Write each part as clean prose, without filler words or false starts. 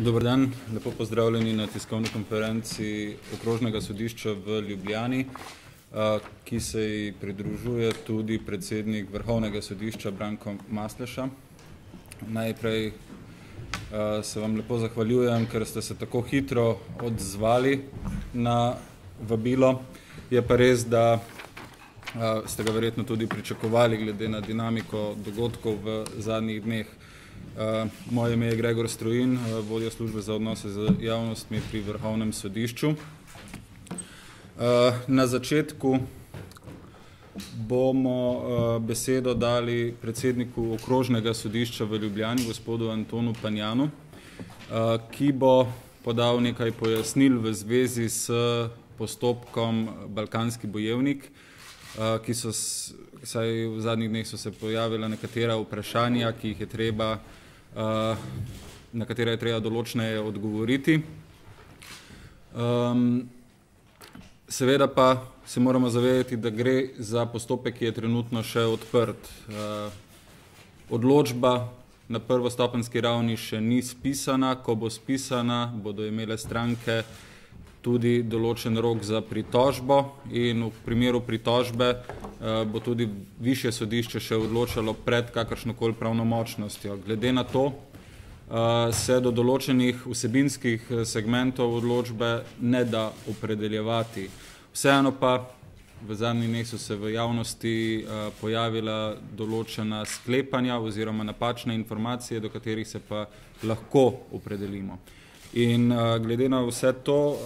Dober dan, lepo pozdravljeni na tiskovni konferenci Okrožnega sodišča v Ljubljani, ki se ji pridružuje tudi predsednik Vrhovnega sodišča Branko Masleša. Najprej se vam lepo zahvaljujem, ker ste se tako hitro odzvali na vabilo. Je pa res, da ste ga verjetno tudi pričakovali glede na dinamiko dogodkov v zadnjih dneh. Moje ime je Gregor Strojin, vodja službe za odnose z javnostmi pri Vrhovnem sodišču. Na začetku bomo besedo dali predsedniku Okrožnega sodišča v Ljubljani, gospodu Antonu Panjanu, ki bo podal nekaj pojasnil v zvezi s postopkom Balkanski bojevnik, ki so, saj v zadnjih dneh so se pojavila nekatera vprašanja, ki jih je treba, na katera je treba določneje odgovoriti. Seveda pa se moramo zavedati, da gre za postopek, ki je trenutno še odprt. Odločba na prvostopenjski ravni še ni spisana. Ko bo spisana, bodo imele stranke tudi določen rok za pritožbo in v primeru pritožbe bo tudi višje sodišče še odločalo pred kakršnokoli pravnomočnostjo. Glede na to se do določenih vsebinskih segmentov odločbe ne da opredeljevati. Vseeno pa v zadnjih dneh so se v javnosti pojavila določena sklepanja oziroma napačne informacije, do katerih se pa lahko opredelimo. In glede na vse to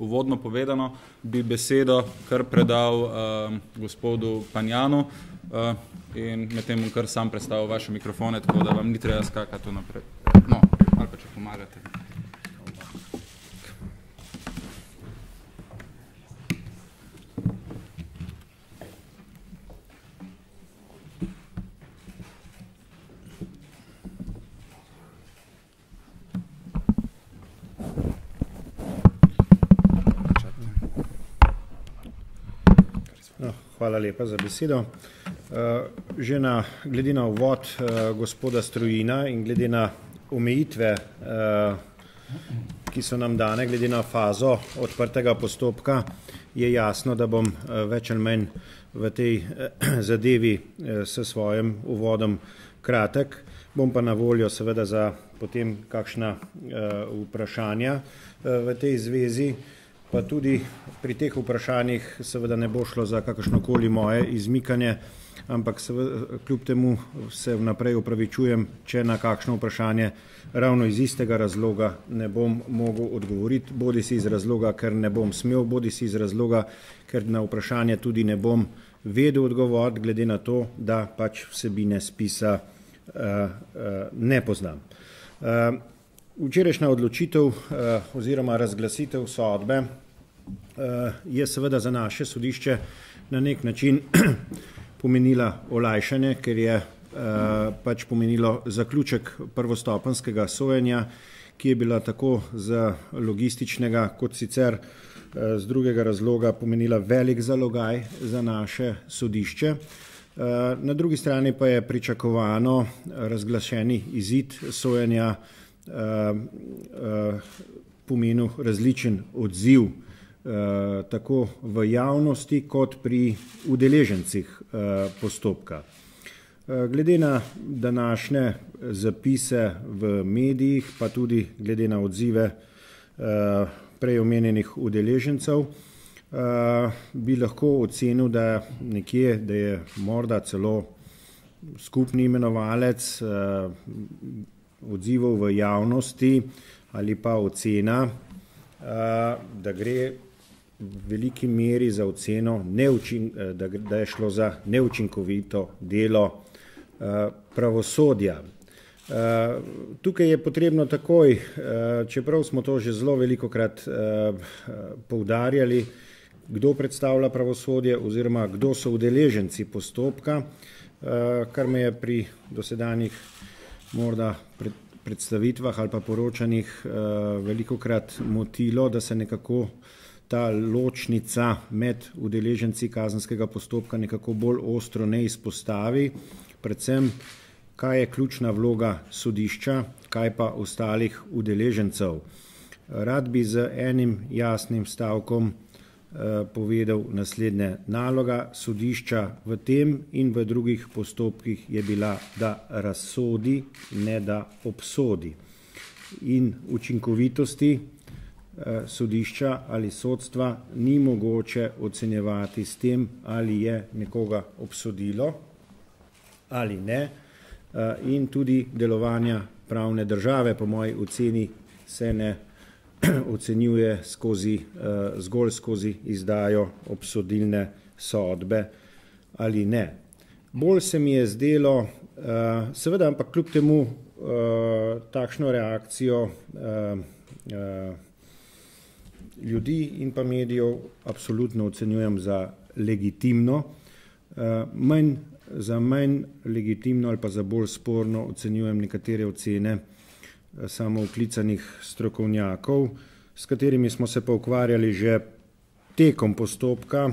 uvodno povedano, bi besedo kar predal gospodu Panjanu in medtem bom kar sam predstavil vaše mikrofone, tako da vam ni treba skakati naprej. No, ali pa če pomagate. Hvala lepa za besedo. Že glede na uvod gospoda Strojina in glede na omejitve, ki so nam dane, glede na fazo odprtega postopka, je jasno, da bom več ali manj v tej zadevi s svojim uvodom kratek. Bom pa na voljo seveda za potem kakšna vprašanja v tej zvezi. Pa tudi pri teh vprašanjih seveda ne bo šlo za kakršnokoli moje izmikanje, ampak kljub temu se vnaprej opravičujem, če na kakšno vprašanje ravno iz istega razloga ne bom mogel odgovoriti, bodisi iz razloga, ker ne bom smel, bodisi iz razloga, ker na vprašanje tudi ne bom vedel odgovoriti, glede na to, da pač vsebine spisa ne poznam. Včerajšnja odločitev oziroma razglasitev sodbe je seveda za naše sodišče na nek način pomenila olajšanje, ker je pač pomenilo zaključek prvostopenjskega sojenja, ki je bila tako z logističnega kot sicer z drugega razloga pomenila velik zalogaj za naše sodišče. Na drugi strani pa je pričakovano razglašeni izid sojenja pomenil različen odziv tako v javnosti kot pri udeležencih postopka. Glede na današnje zapise v medijih, pa tudi glede na odzive prej omenjenih udeležencev, bi lahko ocenil, da je morda celo skupni imenovalec odzivov v javnosti ali pa ocena, da gre v veliki meri za oceno, da je šlo za neučinkovito delo pravosodja. Tukaj je potrebno takoj, čeprav smo to že zelo velikokrat poudarjali, kdo predstavlja pravosodje oziroma kdo so udeleženci postopka, kar me je pri dosedanjih morda predstavitvah ali pa poročanjih velikokrat motilo, da se nekako ta ločnica med udeleženci kazenskega postopka nekako bolj ostro ne izpostavi, predvsem kaj je ključna vloga sodišča, kaj pa ostalih udeležencev. Rad bi z enim jasnim stavkom povedal naslednje. Naloga sodišča v tem in v drugih postopkih je bila, da razsodi, ne da obsodi. In učinkovitosti sodišča ali sodstva ni mogoče ocenjevati s tem, ali je nekoga obsodilo ali ne. In tudi delovanja pravne države, po moji oceni, se ne ocenjuje zgolj skozi izdajo obsodilne sodbe ali ne. Bolj se mi je zdelo, seveda, ampak kljub temu takšno reakcijo ljudi in pa medijev absolutno ocenjujem za legitimno, za manj legitimno ali pa za bolj sporno ocenjujem nekatere ocene samooklicanih strokovnjakov, s katerimi smo se pa ukvarjali že tekom postopka,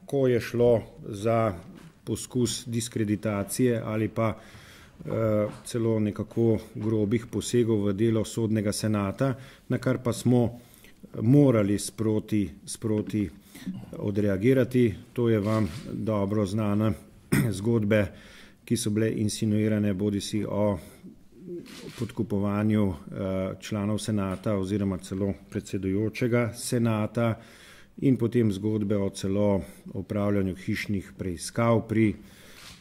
ko je šlo za poskus diskreditacije ali pa celo nekako grobih posegov v delo sodnega senata, na kar pa smo morali sproti odreagirati. To je vam dobro znane zgodbe, ki so bile insinuirane bodisi o podkupovanju članov senata oziroma celo predsedujočega senata in potem zgodbe o celo opravljanju hišnih preiskav pri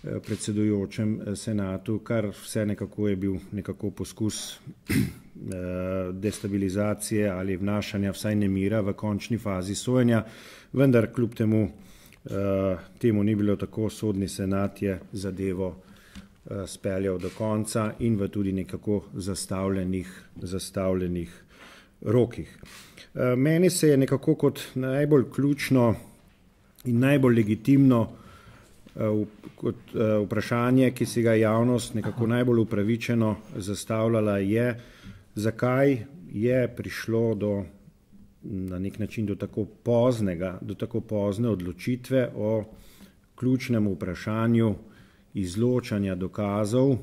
predsedujočem senatu, kar vse nekako je bil nekako poskus destabilizacije ali vnašanja vsaj nemira v končni fazi sojenja, vendar kljub temu ni bilo tako, sodni senat je zadevo speljal do konca in v tudi nekako zastavljenih rokih. Meni se je nekako kot najbolj ključno in najbolj legitimno kot vprašanje, ki si ga javnost nekako najbolj upravičeno zastavljala, je, zakaj je prišlo na nek način do tako pozne odločitve o ključnem vprašanju izločanja dokazov,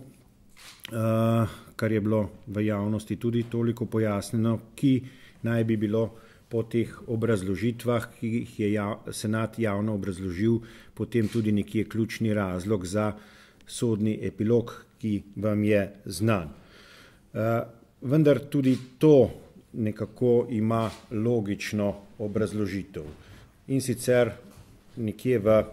kar je bilo v javnosti tudi toliko pojasnjeno, ki naj bi bilo po teh obrazložitvah, ki jih je senat javno obrazložil, potem tudi nekje ključni razlog za sodni epilog, ki vam je znan. Vendar tudi to nekako ima logično obrazložitev. In sicer nekje v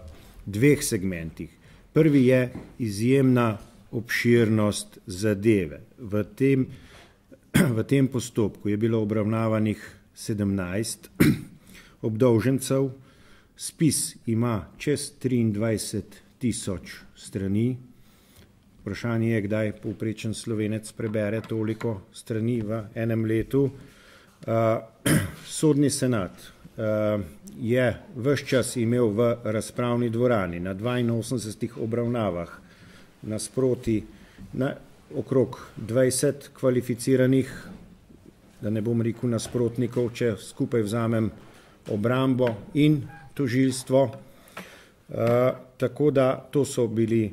dveh segmentih. Prvi je izjemna obširnost zadeve. V tem postopku je bilo obravnavanih 17 obdolžencev, spis ima čez 23.000 strani. Vprašanje je, kdaj povprečen Slovenec prebere toliko strani v enem letu. Sodni senat je ves čas imel v razpravni dvorani na 82 obravnavah nasproti okrog 20 kvalificiranih, da ne bom rekel nasprotnikov, če skupaj vzamem obrambo in tožilstvo. Tako da to so bili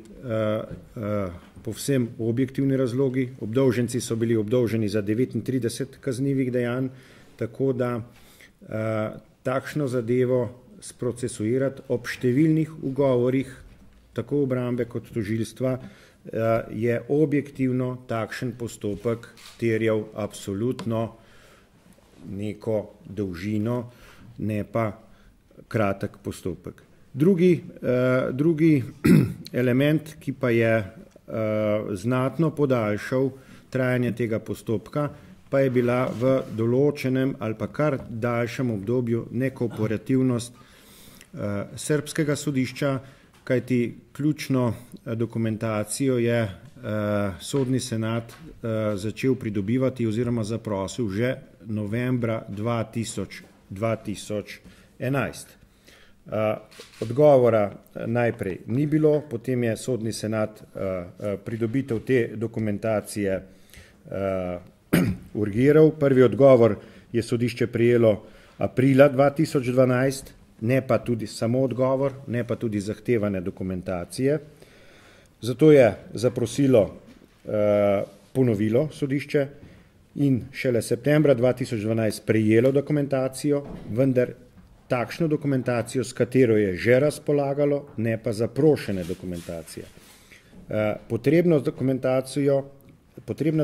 povsem objektivni razlogi. Obdolženci so bili obdolženi za 39 kaznivih dejanj, tako da takšno zadevo sprocesuirati ob številnih ugovorih, tako obrambe kot tožilstva, je objektivno takšen postopek terjal absolutno neko dolžino, ne pa kratek postopek. Drugi element, ki pa je znatno podaljšal trajanje tega postopka, pa je bila v določenem ali pa kar daljšem obdobju nekooperativnost srbskega sodišča, kajti ključno dokumentacijo je sodni senat začel pridobivati oziroma zaprosil že novembra 2011. Odgovora najprej ni bilo, potem je sodni senat pridobitev te dokumentacije urgiral. Prvi odgovor je sodišče prejelo aprila 2012, ne pa tudi samo odgovor, ne pa tudi zahtevane dokumentacije. Zato je zaprosilo ponovilo sodišče in šele septembra 2012 prejelo dokumentacijo, vendar takšno dokumentacijo, s katero je že razpolagalo, ne pa zaprošene dokumentacije. Potrebna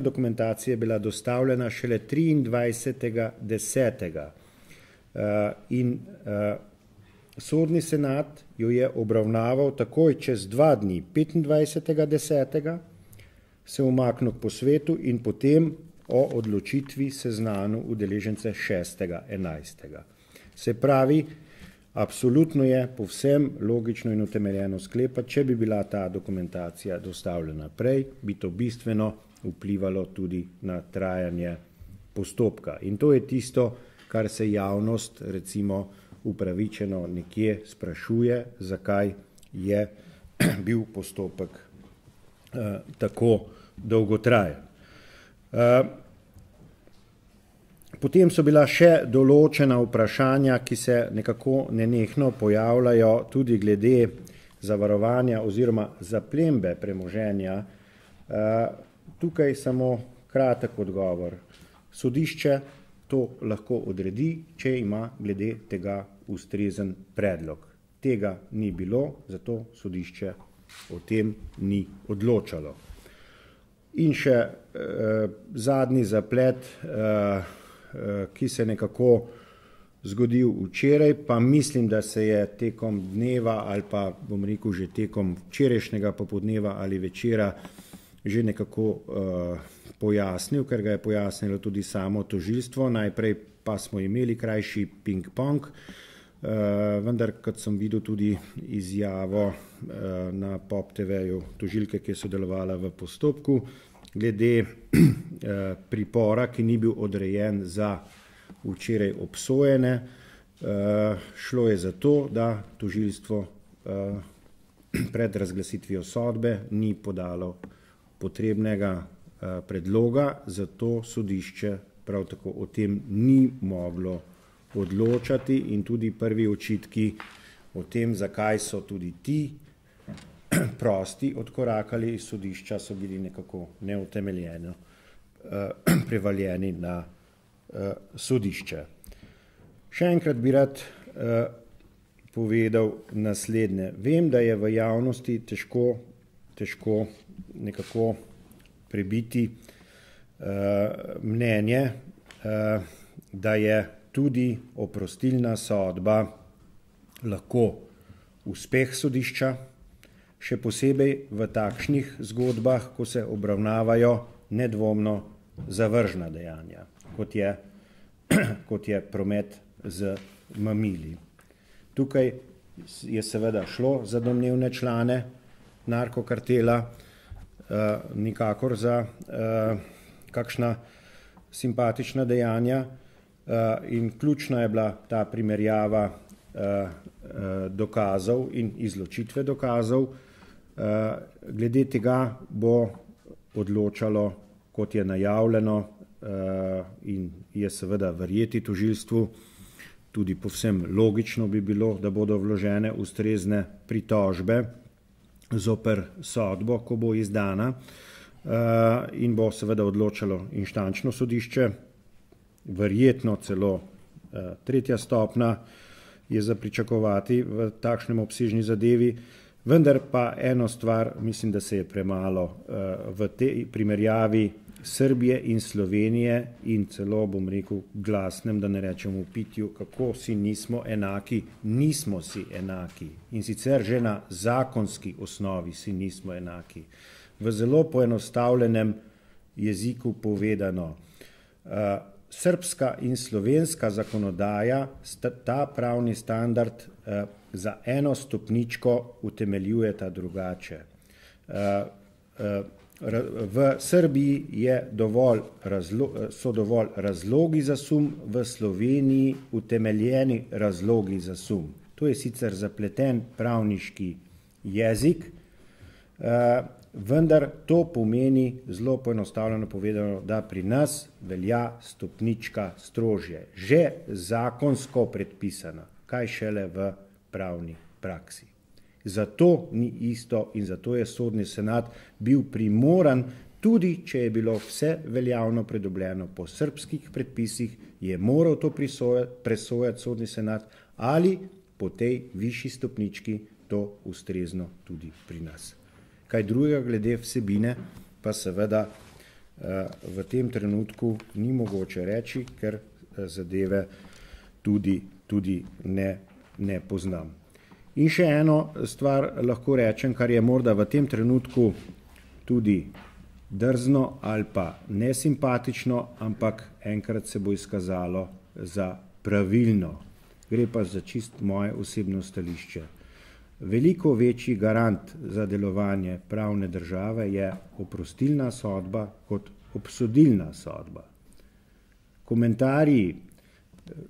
dokumentacija je bila dostavljena šele 23.10. In sodni senat jo je obravnaval takoj čez 2 dni, 25.10. se umaknil k posvetu in potem o odločitvi seznanil udeležence 6.11. Se pravi, absolutno je povsem logično in utemeljeno sklepati, če bi bila ta dokumentacija dostavljena prej, bi to bistveno vplivalo tudi na trajanje postopka. In to je tisto, kar se javnost recimo upravičeno nekje sprašuje, zakaj je bil postopek tako dolgotrajen. Potem so bila še določena vprašanja, ki se nekako nenehno pojavljajo tudi glede zavarovanja oziroma zaplembe premoženja. Tukaj samo kratek odgovor. Sodišče to lahko odredi, če ima glede tega ustrezen predlog. Tega ni bilo, zato sodišče o tem ni odločalo. In še zadnji zaplet, ki se nekako zgodil včeraj, pa mislim, da se je tekom dneva ali pa bom rekel že tekom včerajšnjega popoldneva ali večera že nekako pojasnil, ker ga je pojasnilo tudi samo tožilstvo. Najprej pa smo imeli krajši ping-pong, vendar kot sem videl tudi izjavo na Pop TV-ju tožilke, ki je sodelovala v postopku, glede pripora, ki ni bil odrejen za včeraj obsojene. Šlo je za to, da tožilstvo pred razglasitvijo sodbe ni podalo potrebnega predloga, zato sodišče prav tako o tem ni moglo odločati in tudi prvi očitki o tem, zakaj so tudi ti prosti odkorakali iz sodišča, so bili nekako neutemeljeno prevaljeni na sodišče. Še enkrat bi rad povedal naslednje. Vem, da je v javnosti težko nekako prebiti mnenje, da je tudi oprostilna sodba lahko uspeh sodišča, še posebej v takšnih zgodbah, ko se obravnavajo nedvomno zavržna dejanja, kot je promet z mamili. Tukaj je seveda šlo za domnevne člane narkokartela, nikakor za kakšna simpatična dejanja, in ključna je bila ta primerjava dokazov in izločitve dokazov. Glede tega bo odločalo, kot je najavljeno, in je seveda verjeti tožilstvu, tudi povsem logično bi bilo, da bodo vložene ustrezne pritožbe zoper sodbo, ko bo izdana, in bo seveda odločalo inštančno sodišče, verjetno celo tretja stopnja je za pričakovati v takšnem obsežni zadevi, vendar pa eno stvar mislim, da se je premalo v tej primerjavi Srbije in Slovenije in celo, bom rekel, glasnem, da ne rečem v pitju, kako si nismo enaki. Nismo si enaki in sicer že na zakonski osnovi si nismo enaki. V zelo poenostavljenem jeziku povedano, srbska in slovenska zakonodaja ta pravni standard za eno stopničko utemeljujeta drugače. V Srbiji so dovolj razlogi za sum, v Sloveniji utemeljeni razlogi za sum. To je sicer zapleten pravniški jezik, vendar to pomeni, zelo poenostavljeno povedano, da pri nas velja stopnička strožje, že zakonsko predpisana, kaj šele v pravni praksi. Zato ni isto in zato je sodni senat bil primoran Tudi, če je bilo vse veljavno pridobljeno po srbskih predpisih, je moral to presojati sodni senat ali po tej višji stopnički to ustrezno tudi pri nas. Kaj drugega glede vsebine pa seveda v tem trenutku ni mogoče reči, ker zadeve tudi ne poznam. In še eno stvar lahko rečem, kar je morda v tem trenutku tudi drzno ali pa nesimpatično, ampak enkrat se bo izkazalo za pravilno. Gre pa za čist moje osebno stališče. Veliko večji garant za delovanje pravne države je oprostilna sodba kot obsodilna sodba. Komentarji,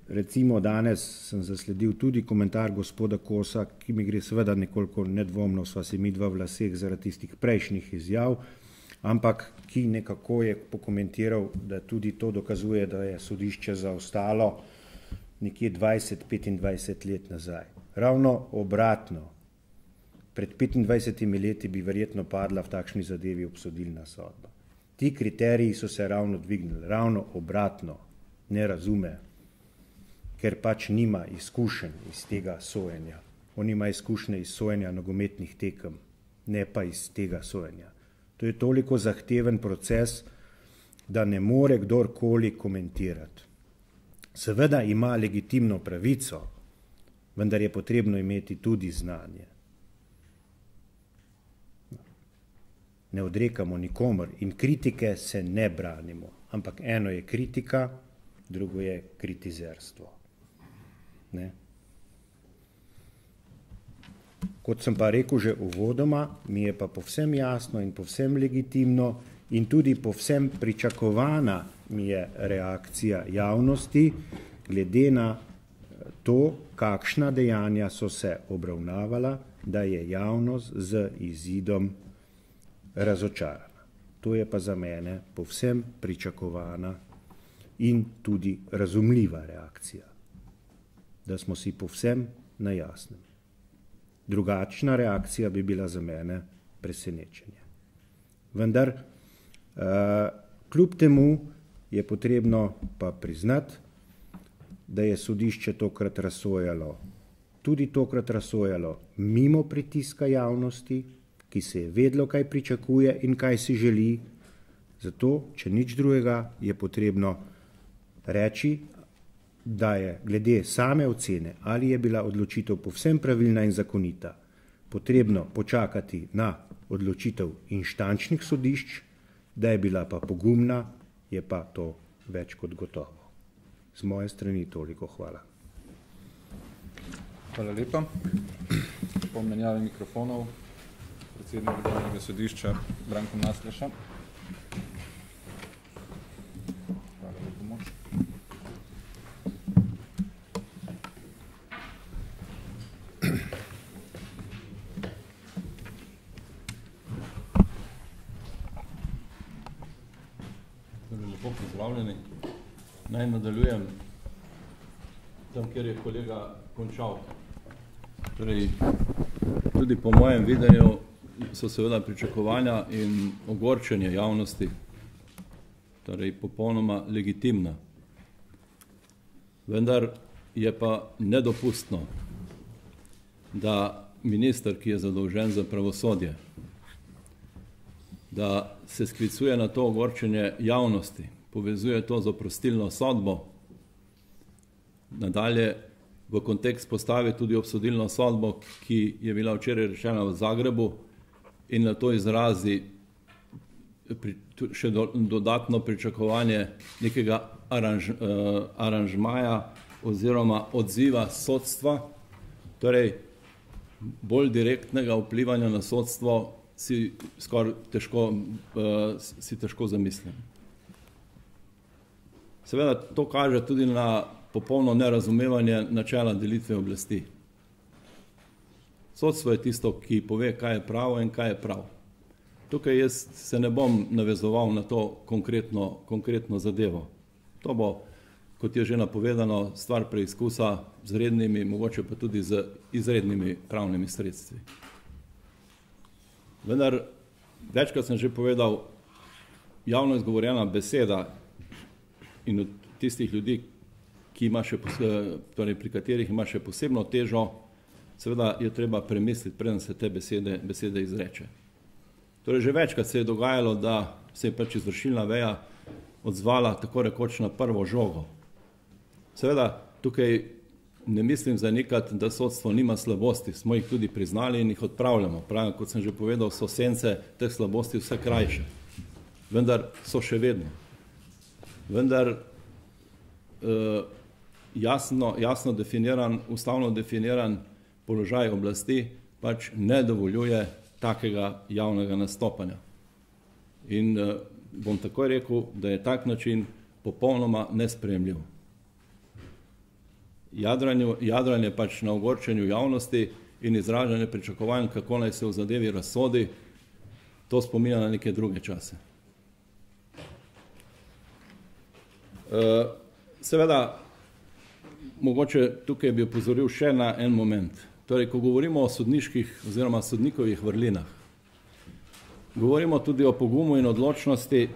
recimo danes sem zasledil tudi komentar gospoda Kosa, ki mi gre seveda nekoliko nedvomno, sva si midva v laseh zaradi tistih prejšnjih izjav, ampak ki nekako je pokomentiral, da tudi to dokazuje, da je sodišče zaostalo nekje 20-25 let nazaj. Ravno obratno. Pred 25 leti bi verjetno padla v takšni zadevi obsodilna sodba. Ti kriteriji so se ravno dvignili, ravno obratno, ne razume, ker pač nima izkušenj iz tega sojenja. On ima izkušnje iz sojenja nogometnih tekem, ne pa iz tega sojenja. To je toliko zahteven proces, da ne more kdorkoli komentirati. Seveda ima legitimno pravico, vendar je potrebno imeti tudi znanje. Ne odrekamo nikomor in kritike se ne branimo, ampak eno je kritika, drugo je kritizerstvo. Ne? Kot sem pa rekel že uvodoma, mi je pa povsem jasno in povsem legitimno in tudi povsem pričakovana mi je reakcija javnosti glede na to, kakšna dejanja so se obravnavala, da je javnost z izidom razočarana. To je pa za mene povsem pričakovana in tudi razumljiva reakcija, da smo si povsem na jasnem. Drugačna reakcija bi bila za mene presenečenje. Vendar, kljub temu je potrebno pa priznati, da je sodišče tokrat razsojalo mimo pritiska javnosti, ki se je vedlo, kaj pričakuje in kaj si želi. Zato, če nič drugega, je potrebno reči, da je glede same ocene, ali je bila odločitev povsem pravilna in zakonita, potrebno počakati na odločitev inštančnih sodišč, da je bila pa pogumna, je pa to več kot gotovo. Z moje strani toliko, hvala. Hvala lepa. Po menjavi mikrofonov predsednik Vrhovnega sodišča Branko Masleša. Hvala za pomoč. Lepo pozdravljeni. Naj nadaljujem tam, kjer je kolega končal. Torej, tudi po mojem videnju so seveda pričakovanja in ogorčenje javnosti, torej popolnoma legitimna. Vendar je pa nedopustno, da minister, ki je zadolžen za pravosodje, da se sklicuje na to ogorčenje javnosti, povezuje to z oprostilno sodbo, nadalje v kontekst postavi tudi obsodilno sodbo, ki je bila včeraj rečena v Zagrebu in na to izrazi še dodatno pričakovanje nekega aranžmaja oziroma odziva sodstva, torej bolj direktnega vplivanja na sodstvo si skoraj težko zamislim. Seveda to kaže tudi na popolno nerazumevanje načela delitve oblasti. Sodstvo je tisto, ki pove, kaj je pravo in kaj je prav. Tukaj jaz se ne bom navezoval na to konkretno zadevo. To bo, kot je že napovedano, stvar preizkusa z rednimi, mogoče pa tudi z izrednimi pravnimi sredstvi. Vendar, večkrat sem že povedal, javno izgovorjena beseda in od tistih ljudi, ki ima še, torej pri katerih ima še posebno težo, seveda je treba premisliti, preden se te besede izreče. Torej že večkrat se je dogajalo, da se je pač izvršilna veja odzvala tako rekoč na prvo žogo. Seveda tukaj ne mislim zanikati, da sodstvo nima slabosti, smo jih tudi priznali in jih odpravljamo. Pravim, kot sem že povedal, so sence teh slabosti vse krajše, vendar so še vedno. Vendar jasno definiran, ustavno definiran položaj oblasti pač ne dovoljuje takega javnega nastopanja. In bom takoj rekel, da je tak način popolnoma nesprejemljiv. Jadranje pač na ogorčenju javnosti in izražanje pričakovanj, kako naj se v zadevi razsodi, to spominja na neke druge čase. Seveda, mogoče tukaj bi opozoril še na en moment. Torej, ko govorimo o sodniških oziroma sodnikovih vrlinah, govorimo tudi o pogumu in odločnosti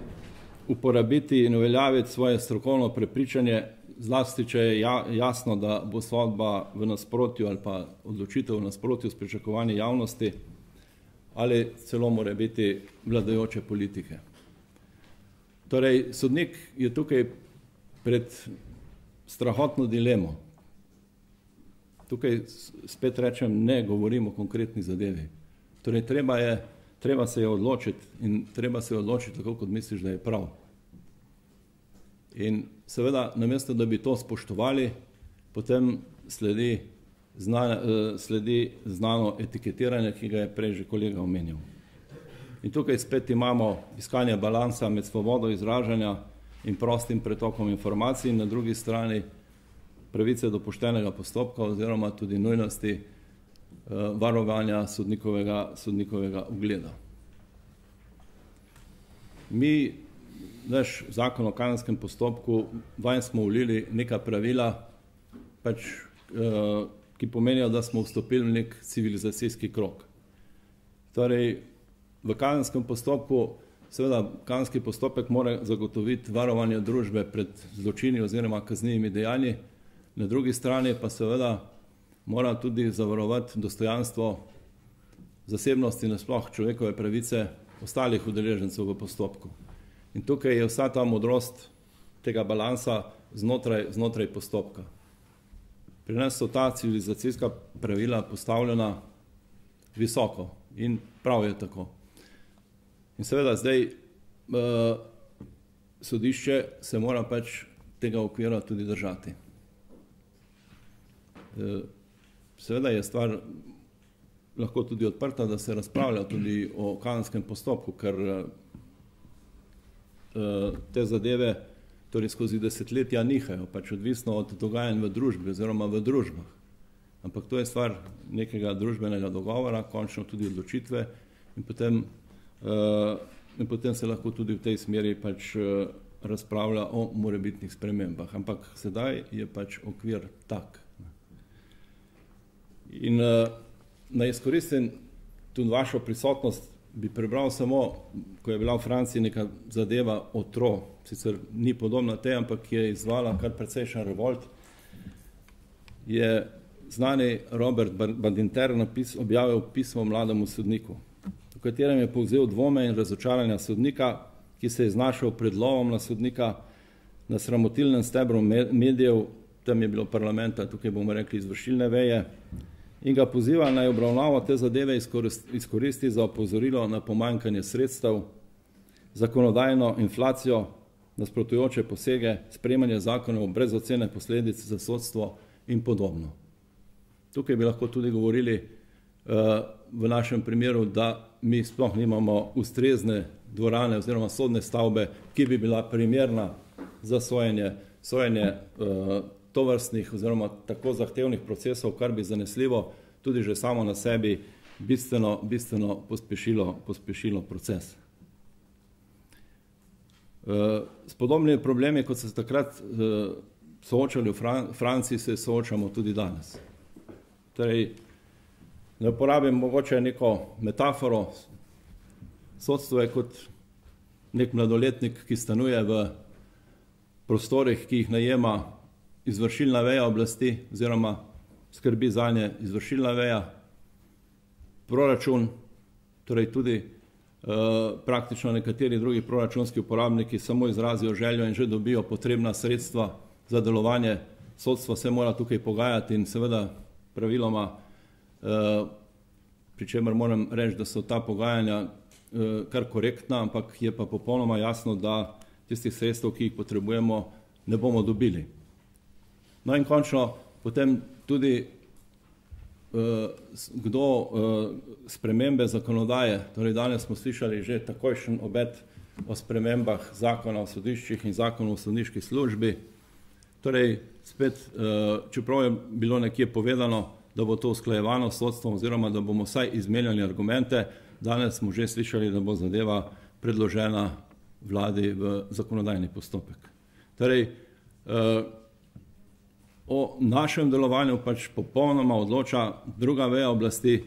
uporabiti in uveljaviti svoje strokovno prepričanje, zlasti, če je jasno, da bo sodba v nasprotju ali pa odločitev v nasprotju s pričakovanji javnosti ali celo mora biti vladajoče politike. Torej, sodnik je tukaj pred strahotno dilemo. Tukaj spet rečem, ne govorimo o konkretni zadevi. Torej, treba se je odločiti in treba se je odločiti tako, kot misliš, da je prav. In seveda, namesto da bi to spoštovali, potem sledi znano etiketiranje, ki ga je prej že kolega omenil. In tukaj spet imamo iskanje balansa med svobodo izražanja in prostim pretokom informacij in na drugi strani pravice do poštenega postopka oziroma tudi nujnosti varovanja sodnikovega ugleda. Mi, naš zakon o kazenskem postopku, vanj smo vlili neka pravila, pač, ki pomenijo, da smo vstopili v nek civilizacijski krog. Torej, v kazenskem postopku, seveda, kazenski postopek mora zagotoviti varovanje družbe pred zločini oziroma kaznivimi dejanji, na drugi strani pa seveda mora tudi zavarovati dostojanstvo, zasebnosti nasploh človekove pravice ostalih udeležencev v postopku. In tukaj je vsa ta modrost tega balansa znotraj postopka. Pri nas so ta civilizacijska pravila postavljena visoko in prav je tako. In seveda zdaj sodišče se mora pač tega okvira tudi držati. Seveda je stvar lahko tudi odprta, da se razpravlja tudi o kazenskem postopku, ker te zadeve torej skozi desetletja nihajo, pač odvisno od dogajanj v družbi oziroma v družbah. Ampak to je stvar nekega družbenega dogovora, končno tudi odločitve in potem se lahko tudi v tej smeri pač razpravlja o morebitnih spremembah. Ampak sedaj je pač okvir tak. In naj izkoristim tudi vašo prisotnost, bi prebral samo, ko je bila v Franciji neka zadeva o Tro, sicer ni podobna tej, ampak je izvala kar precejšen revolt, je znani Robert Badinter objavil pismo mlademu sodniku, v katerem je povzel dvome in razočaranja sodnika, ki se je znašel pred lovom na sodnika na sramotilnem stebru medijev, tam je bilo parlamenta, tukaj bomo rekli izvršilne veje, in ga poziva naj obravnavo te zadeve izkoristi za opozorilo na pomanjkanje sredstev, zakonodajno inflacijo, nasprotujoče posege, sprejemanje zakonov brez ocene posledic za sodstvo in podobno. Tukaj bi lahko tudi govorili v našem primeru, da mi sploh nimamo ustrezne dvorane oziroma sodne stavbe, ki bi bila primerna za sojenje tovrstnih oziroma tako zahtevnih procesov, kar bi zanesljivo tudi že samo na sebi bistveno pospešilo proces. S podobnimi problemi, kot se takrat soočali v Franciji, se soočamo tudi danes. Torej, ne uporabim mogoče neko metaforo, sodstvo je kot nek mladoletnik, ki stanuje v prostorih, ki jih najema izvršilna veja oblasti oziroma skrbi zanje izvršilna veja, proračun, torej tudi praktično nekateri drugi proračunski uporabniki samo izrazijo željo in že dobijo potrebna sredstva za delovanje. Sodstvo se mora tukaj pogajati in seveda praviloma, pri čemer moram reči, da so ta pogajanja kar korektna, ampak je pa popolnoma jasno, da tistih sredstev, ki jih potrebujemo, ne bomo dobili. No in končno potem tudi kdo spremembe zakonodaje, torej danes smo slišali že takojšen obet o spremembah zakona o sodiščih in zakona o sodniški službi. Torej spet, čeprav je bilo nekje povedano, da bo to usklajevano s sodstvom oziroma da bomo vsaj izmenjali argumente, danes smo že slišali, da bo zadeva predložena vladi v zakonodajni postopek. Torej, o našem delovanju pač popolnoma odloča druga veja oblasti,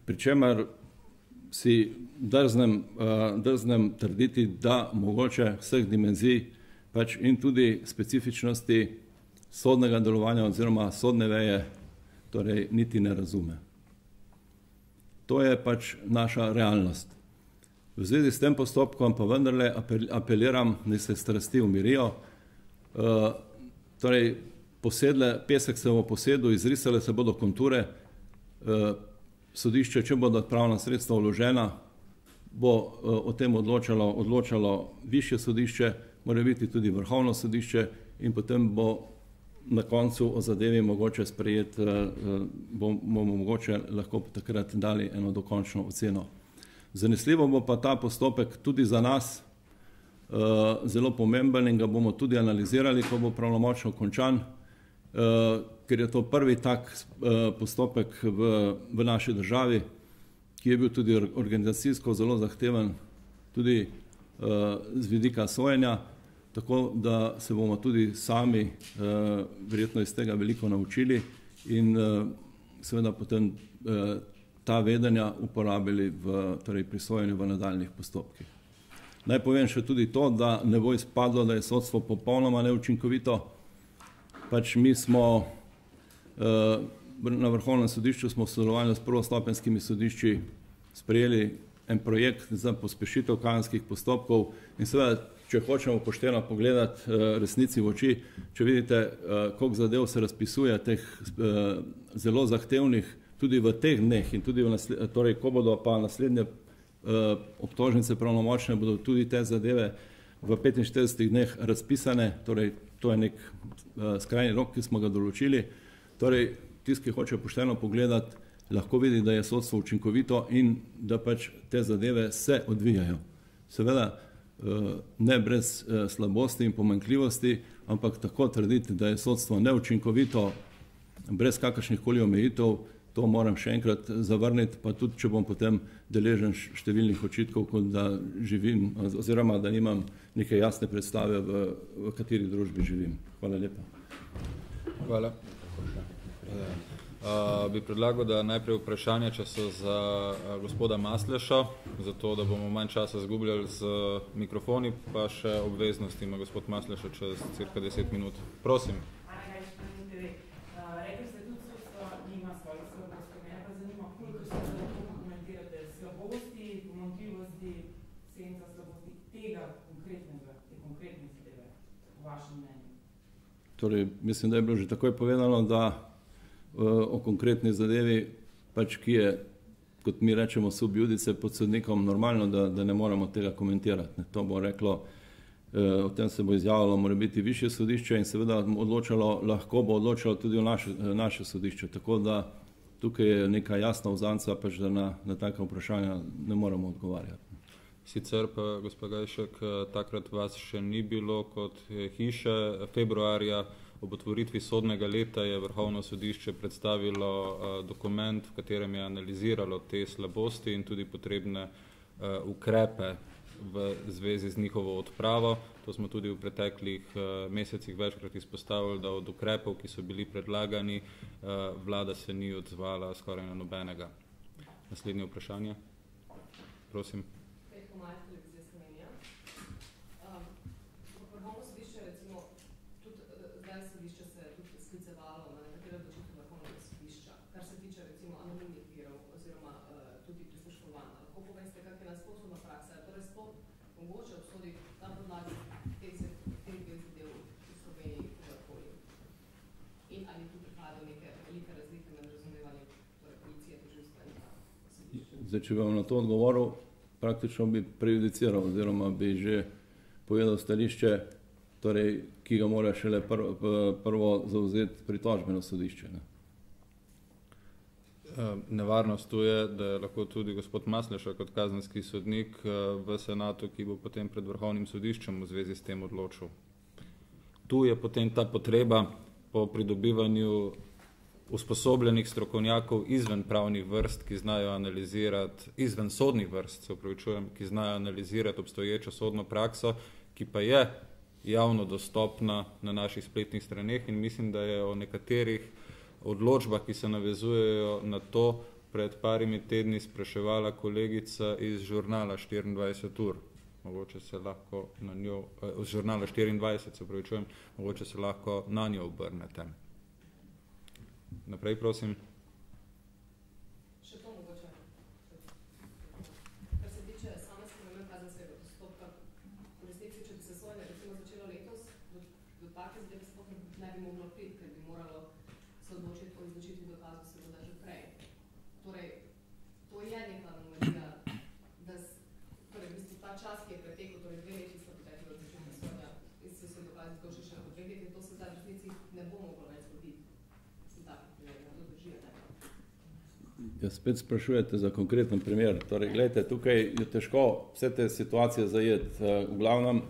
pri čemer si drznem trditi, da mogoče vseh dimenzij pač in tudi specifičnosti sodnega delovanja oziroma sodne veje torej niti ne razume. To je pač naša realnost. V zvezi s tem postopkom pa vendarle apeliram, da se strasti umirijo. Torej, pesek se bo posedel, izrisale se bodo konture, sodišče, če bodo pravna sredstva vložena, bo o tem odločalo višje sodišče, mora biti tudi vrhovno sodišče in potem bo na koncu o zadevi mogoče sprejeti, bomo mogoče lahko takrat dali eno dokončno oceno. Zanesljivo bo pa ta postopek tudi za nas zelo pomemben in ga bomo tudi analizirali, ko bo pravnomočno končan, ker je to prvi tak postopek v naši državi, ki je bil tudi organizacijsko zelo zahteven, tudi z vidika sojenja, tako da se bomo tudi sami verjetno iz tega veliko naučili in seveda potem ta vedenja uporabili pri sojenju v nadaljnih postopkih. Naj povem še tudi to, da ne bo izpadlo, da je sodstvo popolnoma neučinkovito. Pač mi smo na Vrhovnem sodišču smo v sodelovanju s prvostopenjskimi sodišči sprejeli en projekt za pospešitev kazenskih postopkov in seveda, če hočemo pošteno pogledati resnici v oči, če vidite, koliko zadev se razpisuje teh zelo zahtevnih, tudi v teh dneh in tudi torej, ko bodo pa naslednje obtožnice pravnomočne, bodo tudi te zadeve v 45 dneh razpisane, torej to je nek skrajni rok, ki smo ga določili. Torej, tisti, ki hoče pošteno pogledati, lahko vidi, da je sodstvo učinkovito in da pač te zadeve se odvijajo. Seveda, ne brez slabosti in pomanjkljivosti, ampak tako trditi, da je sodstvo neučinkovito, brez kakršnih koli omejitev, to moram še enkrat zavrniti, pa tudi, če bom potem deležen številnih očitkov, kot da živim, oziroma da nimam neke jasne predstave, v kateri družbi živim. Hvala lepa. Hvala. Bi predlagal, da najprej vprašanje, če so za gospoda Masleša, zato da bomo manj časa zgubljali z mikrofoni, pa še obveznosti ima gospod Masleša čez cirka 10 minut. Prosim. Torej, mislim, da je bilo že takoj povedano, da o konkretni zadevi, pač ki je, kot mi rečemo, sub judice pod sodnikom, normalno, da ne moramo tega komentirati. To bo reklo, o tem se bo izjavilo, mora biti višje sodišče in seveda lahko bo odločalo tudi naše sodišče. Tako da tukaj je neka jasna uzanca, pač da na taka vprašanja ne moramo odgovarjati. Sicer pa, gospod Gajšek, takrat vas še ni bilo kot hiše. Februarja ob otvoritvi sodnega leta je Vrhovno sodišče predstavilo dokument, v katerem je analiziralo te slabosti in tudi potrebne ukrepe v zvezi z njihovo odpravo. To smo tudi v preteklih mesecih večkrat izpostavili, da od ukrepov, ki so bili predlagani, vlada se ni odzvala skoraj na nobenega. Naslednje vprašanje. Prosim. lahko poveste, kak je nasprotna praksa, torej sploh mogoče obsoditi na podlagi teh dveh zadev v Sloveniji kogarkoli. In ali tu prihaja do neke velike razlike med razumevanjem torej policije, tožilstva in sodišča? Zdaj, če bom na to odgovoril, praktično bi prejudiciral oziroma bi že povedal stališče, torej, ki ga mora šele prvo zauzeti pritožbeno sodišče. Ne? Nevarnost tu je, da je lahko tudi gospod Masleša kot kazenski sodnik v senatu, ki bo potem pred vrhovnim sodiščem v zvezi s tem odločil. Tu je potem ta potreba po pridobivanju usposobljenih strokovnjakov izven pravnih vrst, ki znajo analizirati, izven sodnih vrst, se upravičujem, ki znajo analizirati obstoječo sodno prakso, ki pa je javno dostopna na naših spletnih straneh in mislim, da je o nekaterih odločbah, ki se navezujejo na to, pred parimi tedni spraševala kolegica iz žurnala 24 ur. Mogoče se lahko na njo, z žurnala 24, se upravičujem, mogoče se lahko na njo obrnete. Naprej, prosim. Še to mogoče. Kar se tiče same spremembe kazenskega postopka, v resnici, če bi se sojenje recimo začelo letos, do take zadeve sploh ne bi moglo priti, ker bi moralo se odločiti o izločitvi dokazov seveda že prej. Torej, to je neka anomalija, da torej, v bistvu ta čas, ki je pretekel, torej 2 leti sta potekli od začetka sojenja in se dokazi izločili še po 2 leti, to se zdaj v resnici ne bo moglo več zgoditi. Ja, spet sprašujete za konkreten primer. Torej, gledajte, tukaj je težko vse te situacije zajeti. V glavnem,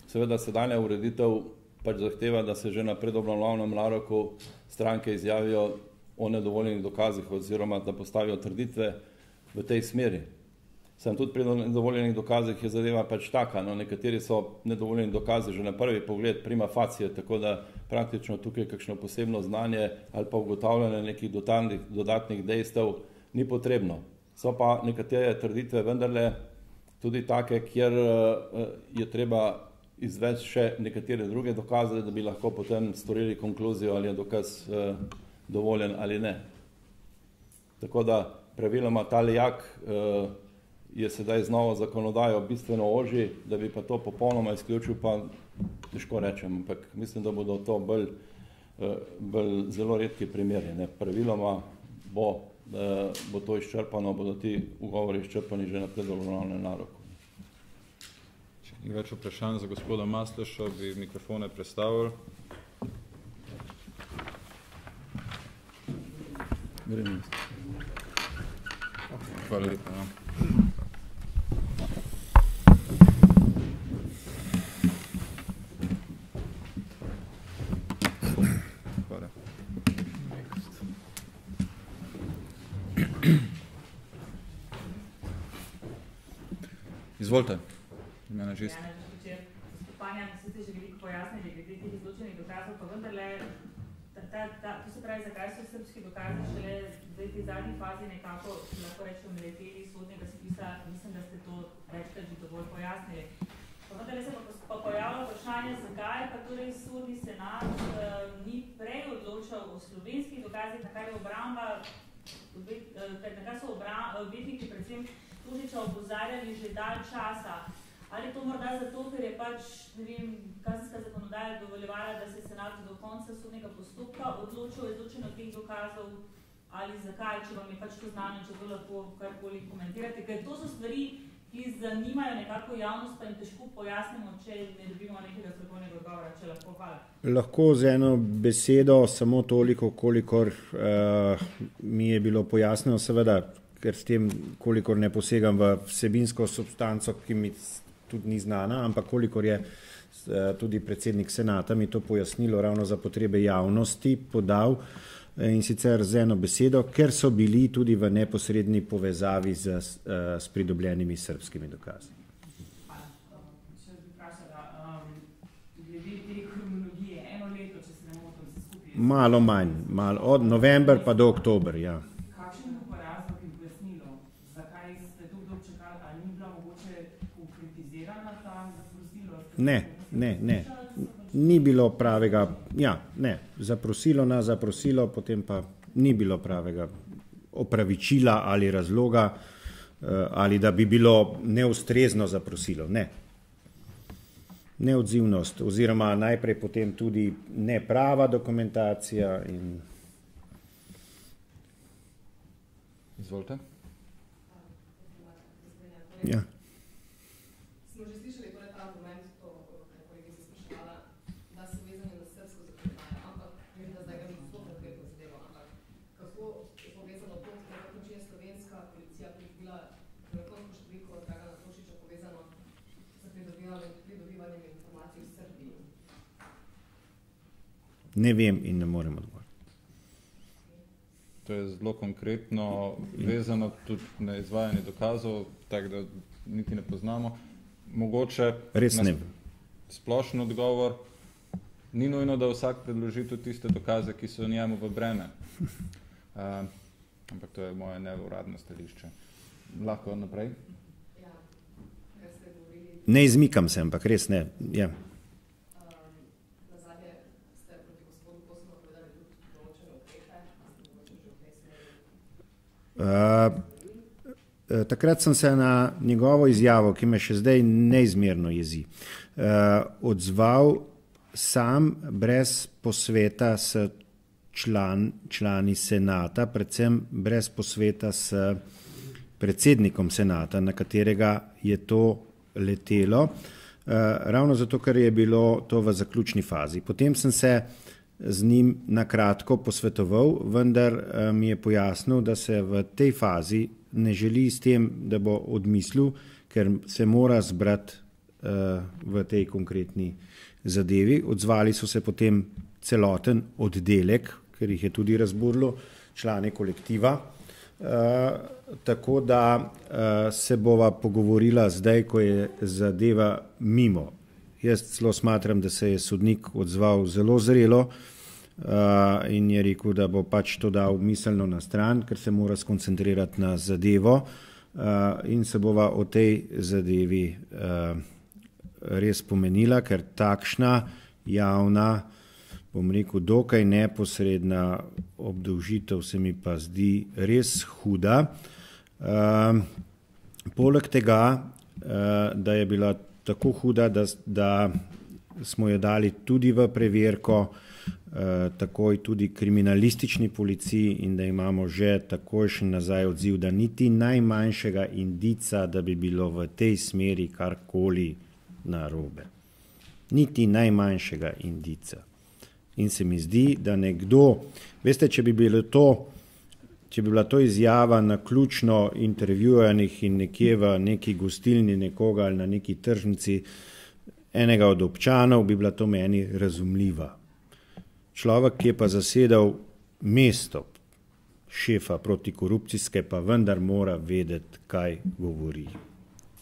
seveda sedanja ureditev pač zahteva, da se že na predobravnavnem naroku stranke izjavijo o nedovoljenih dokazih oziroma da postavijo trditve v tej smeri. Sem tudi pri nedovoljenih dokazih je zadeva pač taka, no, nekateri so nedovoljeni dokazi že na prvi pogled prima facie, tako da praktično tukaj kakšno posebno znanje ali pa ugotavljanje nekih dodatnih dejstev ni potrebno. So pa nekatere trditve vendarle tudi take, kjer je treba izvesti še nekatere druge dokaze, da bi lahko potem storili konkluzijo, ali je dokaz dovoljen ali ne. Tako da praviloma ta lijak je sedaj z novo zakonodajo bistveno ožji, da bi pa to popolnoma izključil, pa težko rečem, ampak mislim, da bodo to bolj zelo redki primeri. Ne. Praviloma bo to izčrpano, bodo ti ugovori izčrpani že na predobravnavnem naroku. Če ni več vprašanj za gospoda Masleša, bi mikrofone prestavili. Hvala lepa. Ja. Izvolite. Imena Žist. Stopanja, ki ste že veliko pojasnili, glede teh izločenih dokazov, pa vendarle, to se pravi, zakaj so srbski dokazi šele v tej zadnji fazi nekako, lahko rečemo, leteli sodnega spisa, mislim, da ste to večkrat že dovolj pojasnili. Pa vendarle se pa pojavlja vprašanje, zakaj pa torej sodni senat ni prej odločal o slovenskih dokazih, na kar je obramba, na kar so odvetniki predvsem Tužiča opozarjali že dalj časa. Ali to morda zato, ker je pač, ne vem, kazenska zakonodaja dovoljevala, da se senat do konca sodnega postopka odločil o izločenju teh dokazov, ali zakaj, če vam je pač to znano, če to lahko karkoli komentirate, ker to so stvari, ki zanimajo nekako javnost, pa jim težko pojasnimo, če ne dobimo nekega strokovnega odgovora, če lahko. Hvala. Lahko z eno besedo, samo toliko, kolikor mi je bilo pojasneno, seveda, ker s tem, kolikor ne posegam v vsebinsko substanco, ki mi tudi ni znana, ampak kolikor je tudi predsednik senata mi to pojasnilo ravno za potrebe javnosti podal, in sicer z eno besedo, ker so bili tudi v neposredni povezavi s pridobljenimi srbskimi dokazi. Še bi vprašala, glede te kronologije, 1 leto, če se ne motim, se skupaj... Malo manj, od november pa do oktober, ja. Kakšen bo razlog in pojasnilo, zakaj ste to dolgo čakali, ali ni bila mogoče konkretizirana ta zaprosilo? Ne. Ni bilo pravega, zaprosilo, potem pa ni bilo pravega opravičila ali razloga, ali da bi bilo neustrezno zaprosilo. Ne. Neodzivnost oziroma najprej potem tudi neprava dokumentacija in... Izvolite. Ja. Smo že slišali torej ta argument, to, kar je kolegica spraševala, da so vezani na srbsko zakonodajo, ampak vem, da zdaj ga ni zelo konkretno zadevo, ampak kako je povezano to, na kak način je slovenska policija pridobila telefonsko številko Dragana Tošića povezano s pridobivanjem informacij v Srbiji? Ne vem in ne morem odgovoriti. To je zelo konkretno vezano tudi na izvajanje dokazov, tako da niti ne poznamo. Mogoče res ne. Splošen odgovor, ni nujno, da vsak predloži tudi tiste dokaze, ki so njemu v breme. Ampak to je moje neuradno stališče. Lahko naprej? Ja, kar ste govorili. Ne izmikam se, ampak res ne. Ja. Nazadnje ste proti gospodu Kosmu povedali tudi določene ukrepe, ste mogoče že v tej smeri? Takrat sem se na njegovo izjavo, ki me še zdaj neizmerno jezi, odzval sam brez posveta s člani senata, predvsem brez posveta s predsednikom senata, na katerega je to letelo, ravno zato, ker je bilo to v zaključni fazi. Potem sem se z njim na kratko posvetoval, vendar mi je pojasnil, da se v tej fazi ne želi s tem, da bo odmislil, ker se mora zbrati v tej konkretni zadevi. Odzvali so se potem celoten oddelek, ker jih je tudi razburilo, člane kolektiva. Tako da se bova pogovorila zdaj, ko je zadeva mimo. Jaz celo smatram, da se je sodnik odzval zelo zrelo in je rekel, da bo pač to dal miselno na stran, ker se mora skoncentrirati na zadevo in se bova o tej zadevi res pomenila, ker takšna javna, bom rekel, dokaj neposredna obdolžitev se mi pa zdi res huda. Poleg tega, da je bila tako huda, da smo jo dali tudi v preverko, takoj tudi kriminalistični policiji in da imamo že takojšen nazaj odziv, da niti najmanjšega indica, da bi bilo v tej smeri karkoli narobe. Niti najmanjšega indica. In se mi zdi, da nekdo, veste, če bi bila to izjava na ključno intervjujanih in nekje v neki gostilni nekoga ali na neki tržnici enega od občanov, bi bila to meni razumljiva. Človek, ki je pa zasedal mesto šefa protikorupcijske, pa vendar mora vedeti, kaj govori.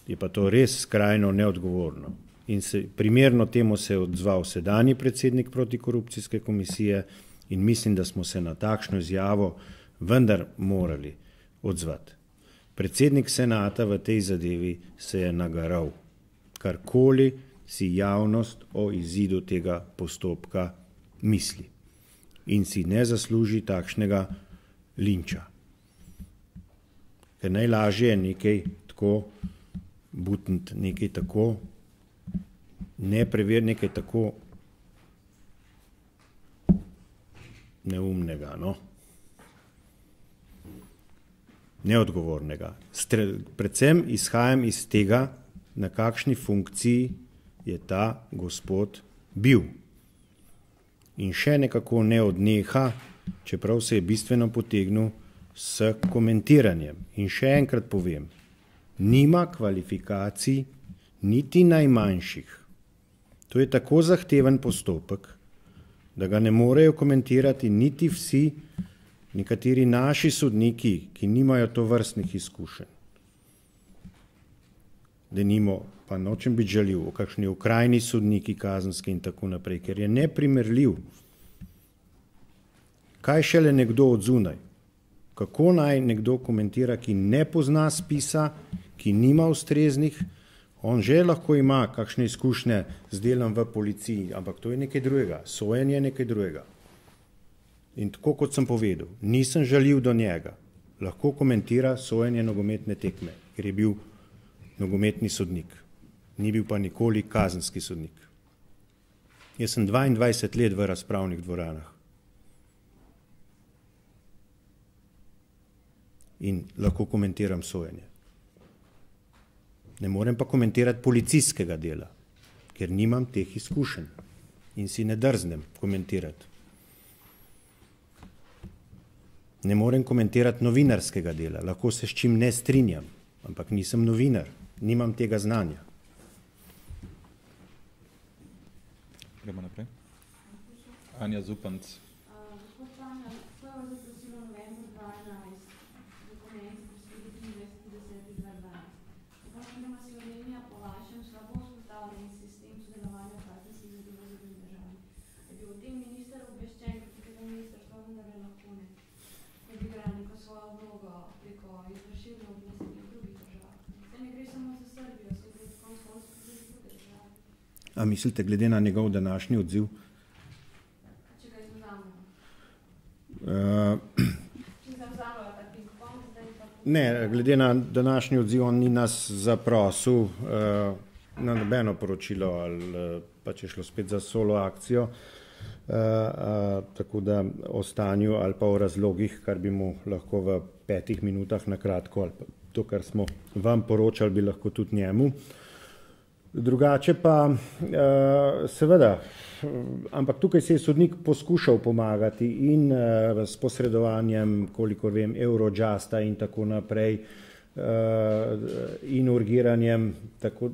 Je pa to res skrajno neodgovorno. In primerno temu se je odzval sedanji predsednik protikorupcijske komisije in mislim, da smo se na takšno izjavo vendar morali odzvati. Predsednik senata v tej zadevi se je nagaral. Karkoli si javnost o izidu tega postopka misli. In si ne zasluži takšnega linča. Ker najlažje je nekaj tako butniti, nekaj tako nekaj tako neumnega, no? Neodgovornega. Predvsem izhajam iz tega, na kakšni funkciji je ta gospod bil. In še nekako ne odneha, čeprav se je bistveno potegnil s komentiranjem. In še enkrat povem, nima kvalifikacij niti najmanjših. To je tako zahteven postopek, da ga ne morejo komentirati niti vsi nekateri naši sodniki, ki nimajo tovrstnih izkušenj. Denimo, pa nočem biti žaljiv, o kakšni okrajni sodniki kazenski in tako naprej, ker je neprimerljiv. Kaj šele nekdo od zunaj? Kako naj nekdo komentira, ki ne pozna spisa, ki nima ustreznih, on že lahko ima kakšne izkušnje z delom v policiji, ampak to je nekaj drugega, sojenje je nekaj drugega. In tako kot sem povedal, nisem žaljiv do njega, lahko komentira sojenje nogometne tekme, ker je bil nogometni sodnik. Ni bil pa nikoli kazenski sodnik. Jaz sem 22 let v razpravnih dvoranah. In lahko komentiram sojenje. Ne morem pa komentirati policijskega dela, ker nimam teh izkušenj in si ne drznem komentirati. Ne morem komentirati novinarskega dela, lahko se s čim ne strinjam, ampak nisem novinar, nimam tega znanja. Gremo naprej. Anja Zupanc. Gospod Tanja, prvo zaprosilo novembra 2011, dokument prosili 23.10.2012. Kako ima Slovenija po vašem slabo vzpostavljen sistem sodelovanja v kazenskih zadevah z drugimi državami? Je bil o tem minister obveščen, ker tega ministrstva vendarle lahko ne bi igrala neko svojo vlogo preko izvršilne oblasti v drugih državah? Zdaj ne gre samo za Srbijo, se gre konec koncev tudi za druge države. A mislite, glede na njegov današnji odziv? Če ga izvzamemo. Če zavzamemo ta ping-pong, zdaj pa... Ne, glede na današnji odziv, on ni nas zaprosil na nobeno poročilo ali pa če šlo spet za solo akcijo, tako da o stanju ali pa o razlogih, kar bi mu lahko v 5 minutah na kratko, ali pa to, kar smo vam poročali, bi lahko tudi njemu. Drugače pa seveda, ampak tukaj se je sodnik poskušal pomagati in s posredovanjem, kolikor vem, Eurojusta in tako naprej in urgiranjem,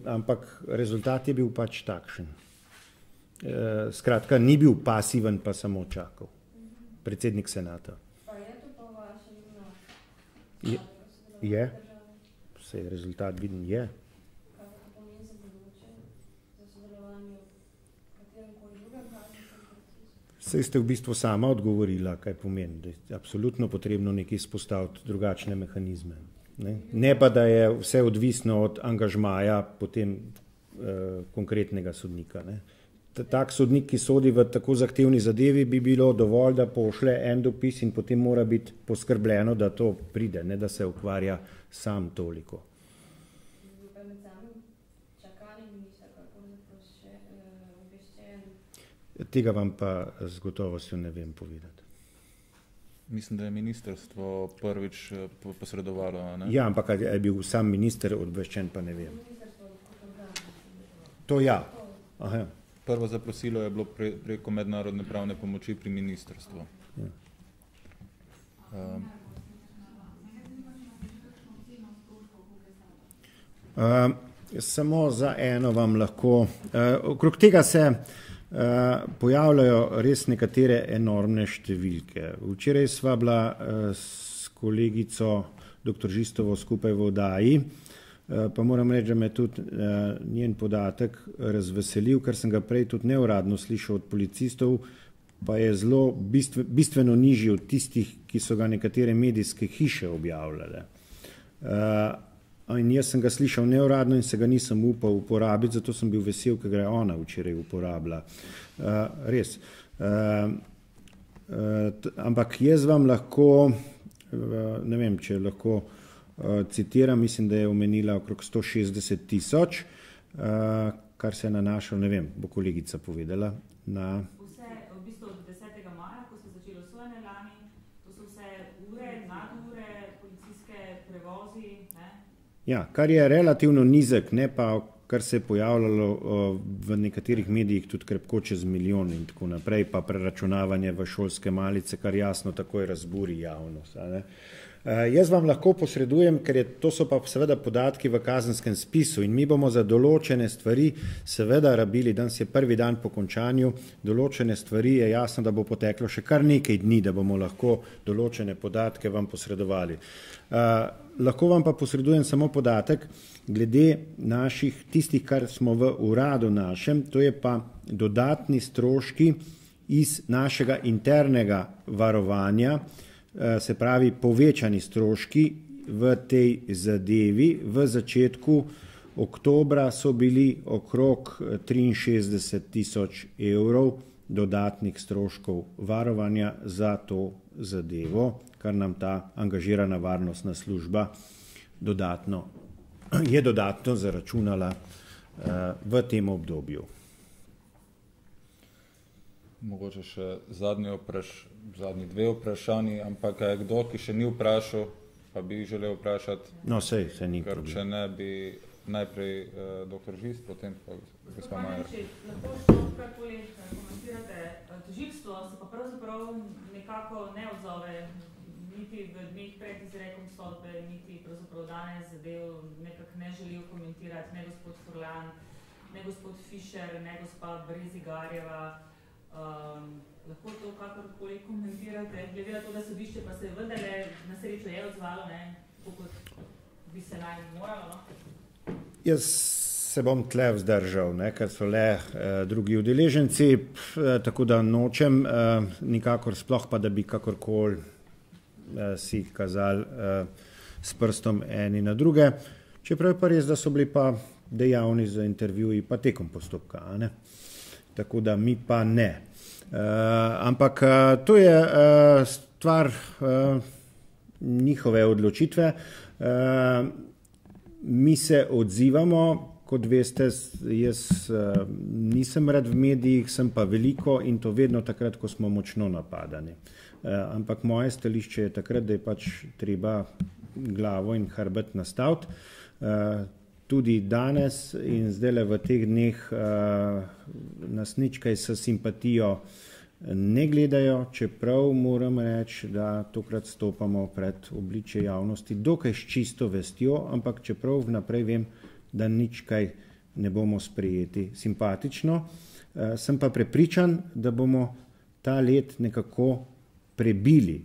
ampak rezultat je bil pač takšen. Skratka, ni bil pasiven, pa samo čakal. Predsednik senata. Pa je to po vašem Je. Vse rezultat vidim je. Kaj pa to pomeni za buduče, za sodelovanje v katerem koli drugem kazenskem procesu? Saj ste v bistvu sama odgovorila, kaj pomeni, da je absolutno potrebno nekaj izpostaviti drugačne mehanizme. Ne pa, da je vse odvisno od angažmaja potem konkretnega sodnika. Ne. Tak sodnik, ki sodi v tako zahtevni zadevi, bi bilo dovolj, da pošle en dopis in potem mora biti poskrbljeno, da to pride, ne da se ukvarja sam toliko. Bil pa med samim čakanjem ministra, kako obveščen? Tega vam pa z gotovostjo ne vem povedati. Mislim, da je ministrstvo prvič posredovalo. Ne? Ja, ampak je bil sam minister obveščen, pa ne vem. Ministrstvo program. To ja. Aha. Prvo zaprosilo je bilo preko mednarodne pravne pomoči pri ministrstvu. Ja. Samo za eno vam lahko. Okrog tega se pojavljajo res nekatere enormne številke. Včeraj sva bila s kolegico dr. Žistovo skupaj v oddaji, pa moram reči, da me tudi njen podatek razveselil, ker sem ga prej tudi neuradno slišal od policistov, pa je zelo bistveno nižji od tistih, ki so ga nekatere medijske hiše objavljale. In jaz sem ga slišal neuradno in se ga nisem upal uporabiti, zato sem bil vesel, ker ga je ona včeraj uporabila. Res. Ampak jaz vam lahko, ne vem, če lahko citiram, mislim, da je omenila okrog 160 000, kar se je nanašalo, ne vem, bo kolegica povedala, na... Vse, v bistvu od 10. maja, ko se začelo sojenje lani, to so vse ure, nadure, policijske prevozi, ne? Ja, kar je relativno nizek, ne pa, kar se je pojavljalo v nekaterih medijih tudi krepko čez 1 milijon in tako naprej, pa preračunavanje v šolske malice, kar jasno takoj razburi javnost. Jaz vam lahko posredujem, ker to so pa seveda podatki v kazenskem spisu in mi bomo za določene stvari seveda rabili, danes je prvi dan po končanju, določene stvari je jasno, da bo poteklo še kar nekaj dni, da bomo lahko določene podatke vam posredovali. Lahko vam pa posredujem samo podatek glede naših, tistih, kar smo v uradu našem, to je pa dodatni stroški iz našega internega varovanja, se pravi povečani stroški v tej zadevi. V začetku oktobra so bili okrog 63 000 evrov dodatnih stroškov varovanja za to zadevo, kar nam ta angažirana varnostna služba dodatno je dodatno zaračunala v tem obdobju. Mogoče še zadnji dve vprašanji, ampak je kdo, ki še ni vprašal, pa bi želel vprašati? No, sej ni ker problem. če ne, bi najprej dr. Žist, potem pa gospa Majer. Lahko še karkoli komentirate. Tožilstvo se pa pravzaprav nekako ne odzove niti v dneh pred izrekom sodbe, niti pravzaprav danes zadev nekako ne želijo komentirati, ne gospod Furlan, ne gospod Fišer, ne gospa Brezigarjeva. Lahko to kakorkoli komentirate, glede na to, da sodišče pa se vendarle na srečo je odzvalo, ne, kot bi se naj moralo, no? Jaz se bom tle vzdržal, ne, ker so le drugi udeleženci, tako da nočem nikakor, sploh pa, da bi kakorkoli si kazali s prstom eni na druge. Čeprav je pa res, da so bili pa dejavni za intervjuji pa tekom postopka, ne? Tako da mi pa ne. Ampak to je stvar njihove odločitve. Mi se odzivamo, kot veste, jaz nisem rad v medijih, sem pa veliko in to vedno takrat, ko smo močno napadani. Ampak moje stališče je takrat, da je pač treba glavo in hrbet nastaviti. Tudi danes in zdajle v teh dneh nas nič kaj s simpatijo ne gledajo, čeprav moram reči, da tokrat stopamo pred obličje javnosti dokaj s čisto vestjo, ampak čeprav vnaprej vem, da nič kaj ne bomo sprejeti simpatično. Sem pa prepričan, da bomo ta let nekako prebili.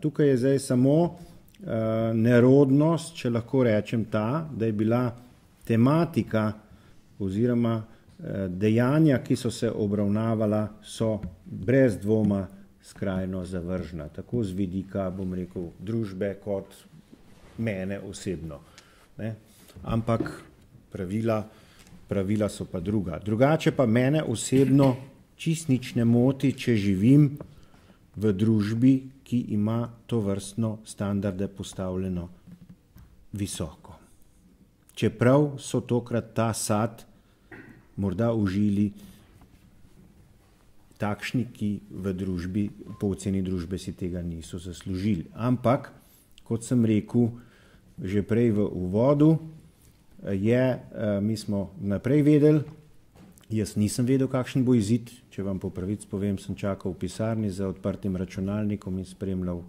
Tukaj je zdaj samo nerodnost, če lahko rečem ta, da je bila tematika oziroma dejanja, ki so se obravnavala, so brez dvoma skrajno zavržna, tako z vidika, bom rekel, družbe kot mene osebno. Ne? Ampak pravila so pa druga. Drugače pa mene osebno čist nič ne moti, če živim v družbi, ki ima to vrstno standarde postavljeno visoko. Čeprav so tokrat ta sad morda užili takšni, ki v družbi, po oceni družbe si tega niso zaslužili. Ampak, kot sem rekel že prej v uvodu, mi smo naprej vedeli, jaz nisem vedel, kakšen bo izid, če vam po pravici povem, sem čakal v pisarni za odprtim računalnikom in spremljal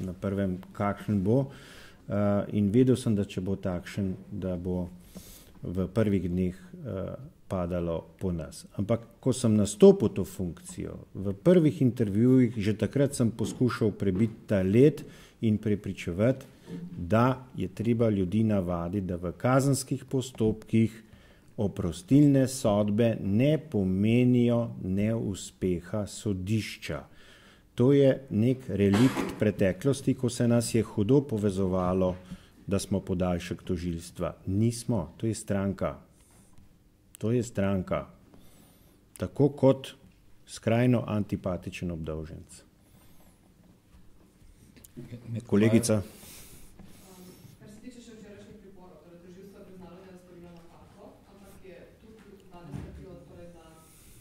na prvem, kakšen bo. In vedel sem, da če bo takšen, da bo v prvih dneh padalo po nas. Ampak, ko sem nastopil to funkcijo, v prvih intervjujih, že takrat sem poskušal prebiti ta led in prepričevati, da je treba ljudi navaditi, da v kazenskih postopkih oprostilne sodbe ne pomenijo neuspeha sodišča. To je nek relikt preteklosti, ko se nas je hudo povezovalo, da smo podaljšek tožilstva. Nismo, to je stranka. To je stranka. Tako kot skrajno antipatičen obdolženec. Kolegica. Kar se tiče še včerajšnjih priporov, torej tožilstvo je priznalo, da je storilo napako, ampak je tudi danes trdilo, torej, da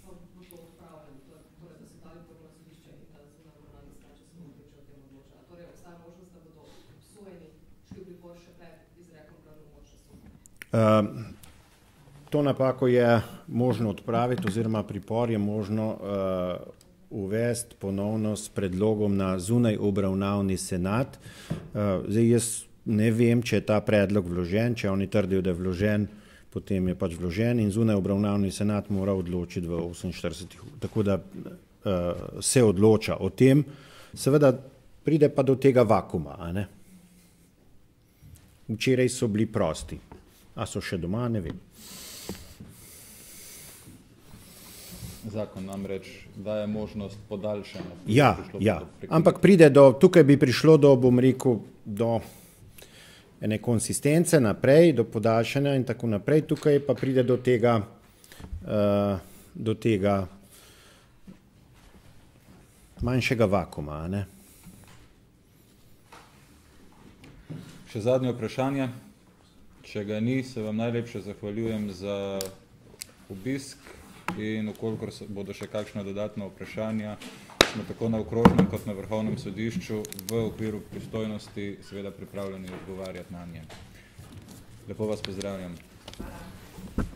bo to odpravljeno, torej, da so dali prvo na sodišče in da zunaj obravnavni stranče se bo priča o tem odločala. Torej, obstaja možnost, da bodo obsojeni šli v pripor še pred izrekom pravnomočne sodbe. To napako je možno odpraviti oziroma pripor je možno uvesti ponovno s predlogom na zunaj obravnavni senat. Zdaj jaz ne vem, če je ta predlog vložen, če oni trdijo, da je vložen, potem je pač vložen in zunaj obravnavni senat mora odločiti v 48. Tako da se odloča o tem. Seveda pride pa do tega vakuma, a ne? Včeraj so bili prosti. A so še doma, ne vem. Zakon namreč daje možnost podaljšanja. Ja, ampak tukaj bi prišlo do, bom rekel, do ene konsistence naprej, do podaljšanja in tako naprej. Tukaj pa pride do tega manjšega vakuma, ne? Še zadnje vprašanje. Če ga ni, se vam najlepše zahvaljujem za obisk in ukolikor bodo še kakšna dodatna vprašanja, smo tako na okrožnem kot na Vrhovnem sodišču v okviru pristojnosti seveda pripravljeni odgovarjati na nje. Lepo vas pozdravljam. Hvala.